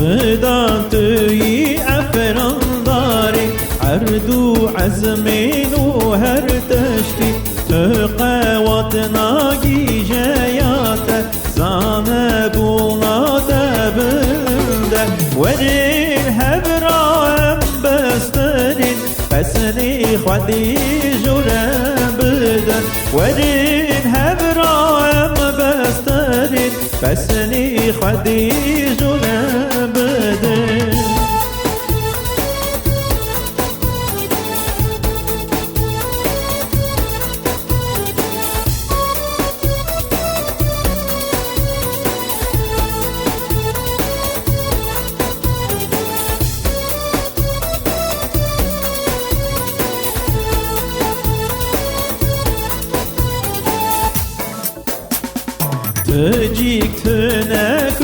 خدا توی افران داری عردو عزمین و هر تشتی تو قوات ناگی جیات زانه بولاده بنده ورین هبراهم بستنین بسنی خودی جورم بدن ورین هبراهم بستنین بسنی خودی جورم بدن تجيك تناك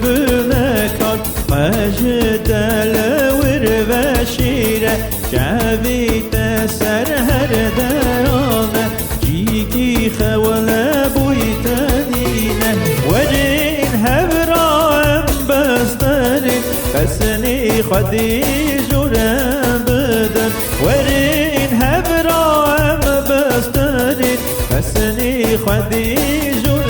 بنكار خجد الور بشيرة شعبي تسر هر درانة جيكي خولا بويتانينة ورين هبراهم بستانين بسني خدي جورم بدن ورين هبراهم بستانين بسني خدي جورم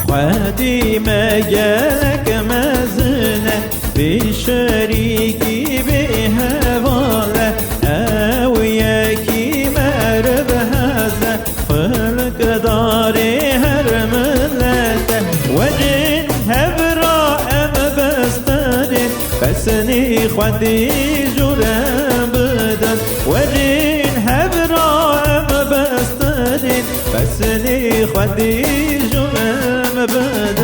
خدي مجالك مزنة بشريكي بهواله أوياكي مرب هذا خلق داري هرملته وجن هبراء بستاني بسني خدي جرم بدن وجن هبراء بستاني بسني خدي جرم بدن